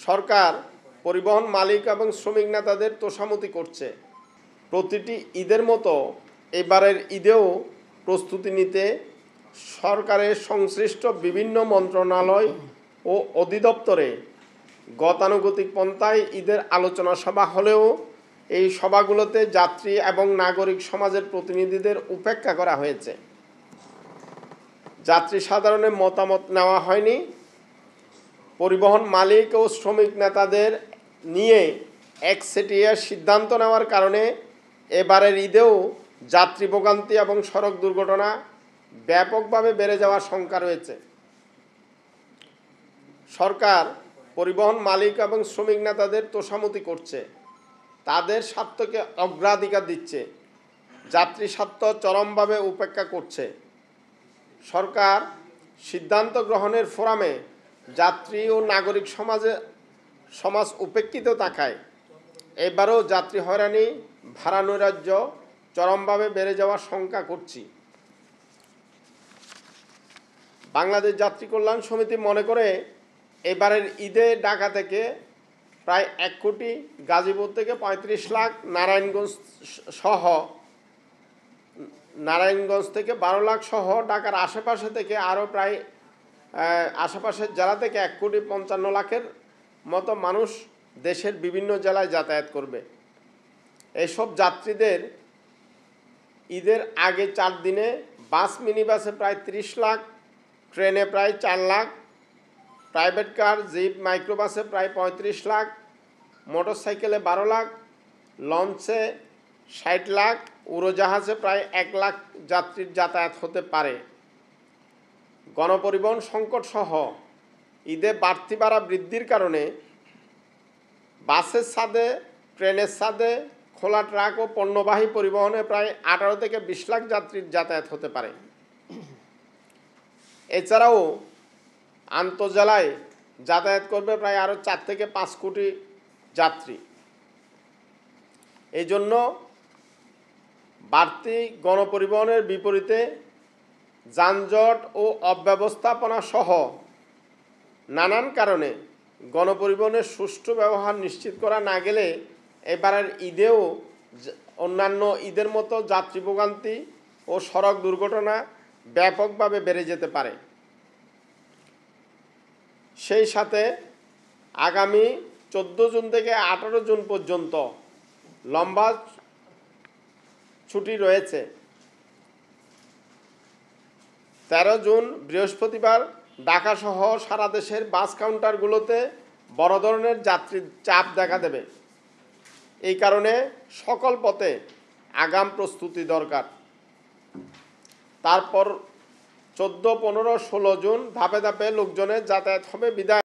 সরকার পরিবহন মালিক এবং শ্রমিক নেতাদের তোষামতি করছে। প্রতিটি ঈদের মতো এবারের ঈদেও প্রস্তুতি নিতে সরকারের সংশ্লিষ্ট বিভিন্ন মন্ত্রণালয় ও অধিদপ্তরে গতানুগতিক পন্থায় ঈদের আলোচনা সভা হলেও এই সভাগুলোতে যাত্রী এবং নাগরিক সমাজের প্রতিনিধিদের উপেক্ষা করা হয়েছে। যাত্রী সাধারণের মতামত নেওয়া হয়নি। পরিবহন মালিক ও শ্রমিক নেতাদের নিয়ে একচেটিয়া সিদ্ধান্ত নেওয়ার কারণে এবারের ঈদেও যাত্রী ভোগান্তি এবং সড়ক দুর্ঘটনা ব্যাপকভাবে বেড়ে যাওয়ার শঙ্কা রয়েছে। সরকার পরিবহন মালিক এবং শ্রমিক নেতাদের তোষামতি করছে, তাদের স্বার্থকে অগ্রাধিকার দিচ্ছে, যাত্রী স্বার্থ চরমভাবে উপেক্ষা করছে। সরকার সিদ্ধান্ত গ্রহণের ফোরামে যাত্রী ও নাগরিক সমাজ উপেক্ষিত থাকায় এবারও যাত্রী হয়রানি, ভাড়া নৈরাজ্য চরমভাবে বেড়ে যাওয়ার শঙ্কা করছি। বাংলাদেশ যাত্রী কল্যাণ সমিতি মনে করে এবারের ঈদে ঢাকা থেকে প্রায় 1 কোটি, গাজীপুর থেকে 35 লাখ, নারায়ণগঞ্জ থেকে 12 লাখ সহ ঢাকার আশেপাশে থেকে আরও প্রায় আশেপাশের জেলা থেকে 1,55 লাখের মতো মানুষ দেশের বিভিন্ন জেলায় যাতায়াত করবে। এসব যাত্রীদের ঈদের আগে 4 দিনে বাস মিনিবাসে প্রায় 30 লাখ, ট্রেনে প্রায় 4 লাখ, প্রাইভেট কার, জিপ, মাইক্রোবাসে প্রায় 35 লাখ, মোটরসাইকেলে 12 লাখ, লঞ্চে 60 লাখ, উড়োজাহাজে প্রায় 1 লাখ যাত্রীর যাতায়াত হতে পারে। গণপরিবহন সংকট সহ ঈদে বাড়তি ভাড়া বৃদ্ধির কারণে বাসের ছাদে, ট্রেনের ছাদে, খোলা ট্রাক ও পণ্যবাহী পরিবহনে প্রায় 18 থেকে 20 লাখ যাত্রীর যাতায়াত হতে পারে। এছাড়াও আন্তঃজেলায় যাতায়াত করবে প্রায় আরও 4 থেকে 5 কোটি যাত্রী। এই জন্য বাড়তি গণপরিবহনের বিপরীতে যানজট ও অব্যবস্থাপনা সহ নানান কারণে গণপরিবহনের সুষ্ঠু ব্যবহার নিশ্চিত করা না গেলে এবারের ঈদেও অন্যান্য ঈদের মতো যাত্রী ভোগান্তি ও সড়ক দুর্ঘটনা ব্যাপকভাবে বেড়ে যেতে পারে। সেই সাথে আগামী 14 জুন থেকে 18 জুন পর্যন্ত লম্বা ছুটি রয়েছে। 13 জুন বৃহস্পতিবার ঢাকাসহ সারা দেশের বাস কাউন্টারগুলোতে বড় ধরনের যাত্রীর চাপ দেখা দেবে। এই কারণে সকল পথে আগাম প্রস্তুতি দরকার। তারপর 14, 15, 16 জুন ধাপে ধাপে লোকজনের যাতায়াত হবে বিদায়